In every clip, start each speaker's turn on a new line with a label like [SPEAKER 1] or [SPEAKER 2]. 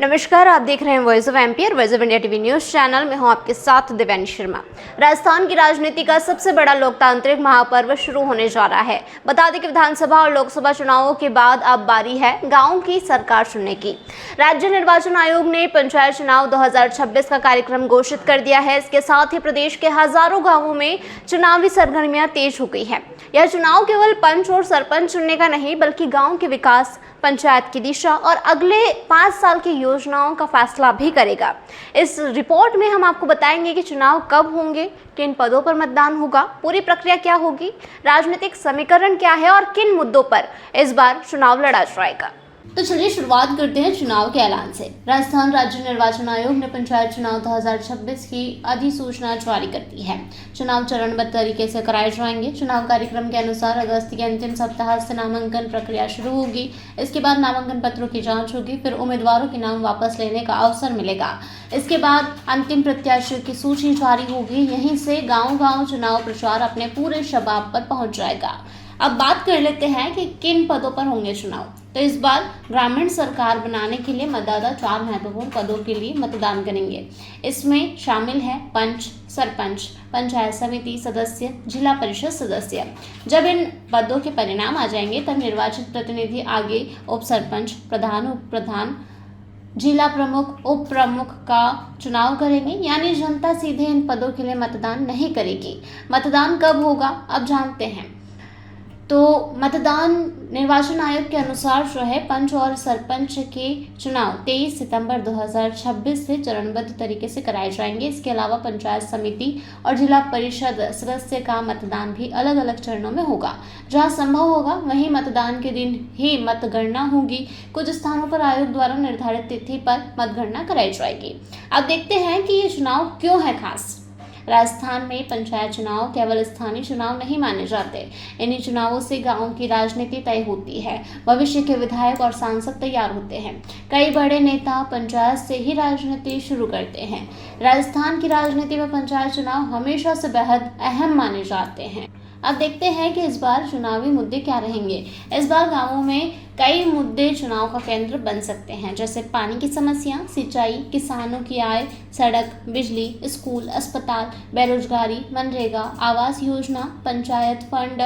[SPEAKER 1] नमस्कार, आप देख रहे हैं वॉइस ऑफ एमपी और voice of India TV news channel में हूं आपके साथ दिव्यांश शर्मा। राजस्थान की राजनीति का सबसे बड़ा लोकतांत्रिक महापर्व शुरू होने जा रहा है। बता दें कि विधानसभा और लोकसभा चुनावों के बाद अब बारी है गांव की सरकार चुनने की। राज्य निर्वाचन आयोग ने पंचायत चुनाव 2026 का कार्यक्रम घोषित कर दिया है। इसके साथ ही प्रदेश के हजारों गाँवों में चुनावी सरगर्मियां तेज हो गई है। यह चुनाव केवल पंच और सरपंच चुनने का नहीं, बल्कि गाँव के विकास, पंचायत की दिशा और अगले 5 साल की योजनाओं का फैसला भी करेगा। इस रिपोर्ट में हम आपको बताएंगे कि चुनाव कब होंगे, किन पदों पर मतदान होगा, पूरी प्रक्रिया क्या होगी, राजनीतिक समीकरण क्या है और किन मुद्दों पर इस बार चुनाव लड़ा जाएगा। तो चलिए शुरुआत करते हैं चुनाव के ऐलान से। राजस्थान राज्य निर्वाचन आयोग ने पंचायत चुनाव 2026 की अधिसूचना जारी कर दी है। चुनाव चरणबद्ध तरीके से कराए जाएंगे। चुनाव कार्यक्रम के अनुसार अगस्त के अंतिम सप्ताह से नामांकन प्रक्रिया शुरू होगी। इसके बाद नामांकन पत्रों की जांच होगी, फिर उम्मीदवारों के नाम वापस लेने का अवसर मिलेगा। इसके बाद अंतिम प्रत्याशियों की सूची जारी होगी। यहीं से गाँव-गाँव चुनाव प्रचार अपने पूरे शबाब पर पहुंच जाएगा। अब बात कर लेते हैं कि किन पदों पर होंगे चुनाव। तो इस बार ग्रामीण सरकार बनाने के लिए मतदाता 4 महत्वपूर्ण पदों के लिए मतदान करेंगे। इसमें शामिल है पंच, सरपंच, पंचायत समिति सदस्य, जिला परिषद सदस्य। जब इन पदों के परिणाम आ जाएंगे तब निर्वाचित प्रतिनिधि आगे उप सरपंच, प्रधान, उप प्रधान, जिला प्रमुख, उप प्रमुख का चुनाव करेंगे। यानी जनता सीधे इन पदों के लिए मतदान नहीं करेगी। मतदान कब होगा अब जानते हैं। तो मतदान निर्वाचन आयोग के अनुसार जो है पंच और सरपंच के चुनाव 23 सितंबर 2026 से चरणबद्ध तरीके से कराए जाएंगे। इसके अलावा पंचायत समिति और जिला परिषद सदस्य का मतदान भी अलग अलग चरणों में होगा। जहां संभव होगा वहीं मतदान के दिन ही मतगणना होगी। कुछ स्थानों पर आयोग द्वारा निर्धारित तिथि पर मतगणना कराई जाएगी। अब देखते हैं कि ये चुनाव क्यों है खास। राजस्थान में पंचायत चुनाव केवल स्थानीय चुनाव नहीं माने जाते। इन्हीं चुनावों से गांव की राजनीति तय होती है। भविष्य के विधायक और सांसद तैयार होते हैं। कई बड़े नेता पंचायत से ही राजनीति शुरू करते हैं। राजस्थान की राजनीति में पंचायत चुनाव हमेशा से बेहद अहम माने जाते हैं। अब देखते हैं कि इस बार चुनावी मुद्दे क्या रहेंगे। इस बार गांवों में कई मुद्दे चुनाव का केंद्र बन सकते हैं, जैसे पानी की समस्या, सिंचाई, किसानों की आय, सड़क, बिजली, स्कूल, अस्पताल, बेरोजगारी, मनरेगा, आवास योजना, पंचायत फंड,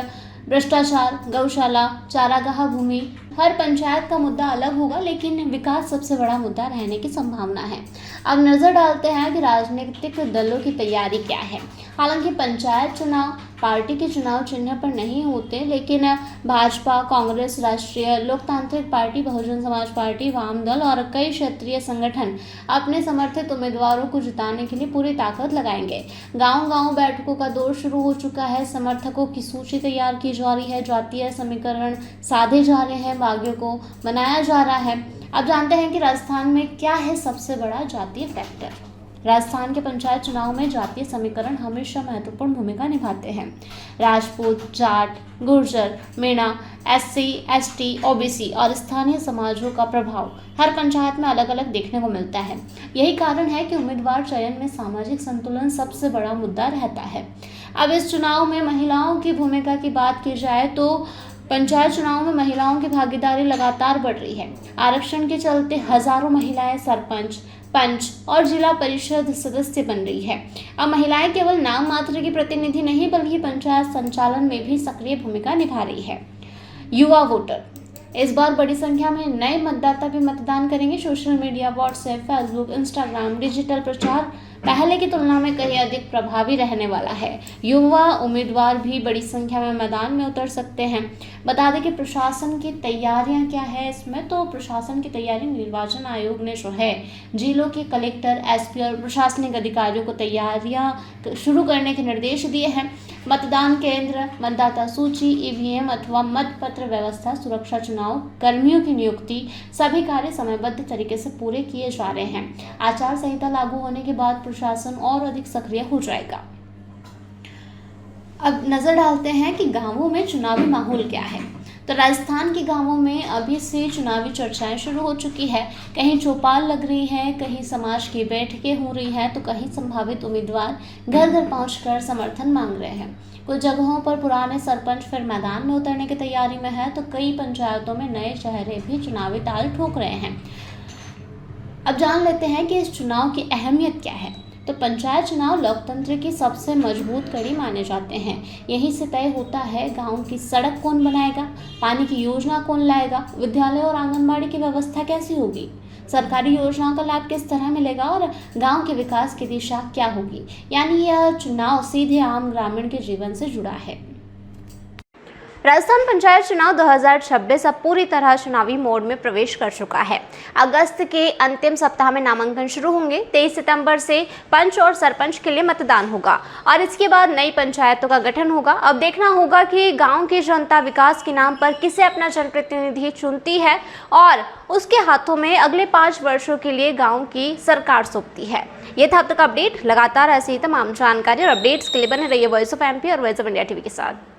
[SPEAKER 1] भ्रष्टाचार, गौशाला, चारागाह भूमि। हर पंचायत का मुद्दा अलग होगा, लेकिन विकास सबसे बड़ा मुद्दा रहने की संभावना है। अब नजर डालते हैं कि राजनीतिक दलों की तैयारी क्या है। हालांकि पंचायत चुनाव पार्टी के चुनाव चिन्ह पर नहीं होते, लेकिन भाजपा, कांग्रेस, राष्ट्रीय लोकतांत्रिक पार्टी, बहुजन समाज पार्टी, वाम दल और कई क्षेत्रीय संगठन अपने समर्थित उम्मीदवारों को जिताने के लिए पूरी ताकत लगाएंगे। गांव-गांव बैठकों का दौर शुरू हो चुका है। समर्थकों की सूची तैयार की जा रही है। जातीय समीकरण साधे जा रहे हैं, बागियों को बनाया जा रहा है। अब जानते हैं कि राजस्थान में क्या है सबसे बड़ा जातीय फैक्टर। राजस्थान के पंचायत चुनाव में जातीय समीकरण हमेशा महत्वपूर्ण भूमिका निभाते हैं। Rajput, Jat, Gurjar, Meena, SC, ST, OBC और स्थानीय समाजों का प्रभाव हर पंचायत में अलग अलग देखने को मिलता है। यही कारण है कि उम्मीदवार चयन में सामाजिक संतुलन सबसे बड़ा मुद्दा रहता है। अब इस चुनाव में महिलाओं की भूमिका की बात की जाए तो पंचायत चुनाव में महिलाओं की भागीदारी लगातार बढ़ रही है। आरक्षण के चलते हजारों महिलाएं सरपंच, पंच और जिला परिषद सदस्य बन रही है। अब महिलाएं केवल नाम मात्र की प्रतिनिधि नहीं, बल्कि पंचायत संचालन में भी सक्रिय भूमिका निभा रही है। युवा वोटर इस बार बड़ी संख्या में नए मतदाता भी मतदान करेंगे। Social media, WhatsApp, Facebook, Instagram, digital प्रचार पहले की तुलना में कहीं अधिक प्रभावी रहने वाला है। युवा उम्मीदवार भी बड़ी संख्या में मैदान में उतर सकते हैं। बता दें कि प्रशासन की तैयारियां क्या है इसमें। तो प्रशासन की तैयारी निर्वाचन आयोग ने जो है जिलों के कलेक्टर, एसपी और प्रशासनिक अधिकारियों को तैयारियां शुरू करने के निर्देश दिए हैं। मतदान केंद्र, मतदाता सूची, ईवीएम अथवा मतपत्र व्यवस्था, सुरक्षा, चुनाव कर्मियों की नियुक्ति, सभी कार्य समयबद्ध तरीके से पूरे किए जा रहे हैं। आचार संहिता लागू होने के बाद प्रशासन और अधिक सक्रिय हो जाएगा। अब नजर डालते हैं कि गांवों में चुनावी माहौल क्या है। तो राजस्थान के गांवों में अभी से चुनावी चर्चाएं शुरू हो चुकी है। कहीं चौपाल लग रही है, कहीं समाज की बैठकें हो रही हैं, तो कहीं संभावित उम्मीदवार घर घर पहुंचकर समर्थन मांग रहे हैं। कुछ जगहों पर पुराने सरपंच फिर मैदान में उतरने की तैयारी में है, तो कई पंचायतों में नए चेहरे भी चुनावी ताल ठोक रहे हैं। अब जान लेते हैं कि इस चुनाव की अहमियत क्या है। तो पंचायत चुनाव लोकतंत्र की सबसे मजबूत कड़ी माने जाते हैं। यहीं से तय होता है गांव की सड़क कौन बनाएगा, पानी की योजना कौन लाएगा, विद्यालय और आंगनबाड़ी की व्यवस्था कैसी होगी, सरकारी योजनाओं का लाभ किस तरह मिलेगा और गांव के विकास की दिशा क्या होगी। यानी यह चुनाव सीधे आम ग्रामीण के जीवन से जुड़ा है। राजस्थान पंचायत चुनाव 2026 अब पूरी तरह चुनावी मोड में प्रवेश कर चुका है। अगस्त के अंतिम सप्ताह में नामांकन शुरू होंगे। 23 सितंबर से पंच और सरपंच के लिए मतदान होगा और इसके बाद नई पंचायतों का गठन होगा। अब देखना होगा कि गांव की जनता विकास के नाम पर किसे अपना जनप्रतिनिधि चुनती है और उसके हाथों में अगले 5 वर्षों के लिए गाँव की सरकार सौंपती है। ये था अब तक अपडेट। लगातार ऐसी ही तमाम जानकारी और अपडेट्स के लिए बने रहिए वॉइस ऑफ एमपी और वॉइस ऑफ इंडिया टीवी के साथ।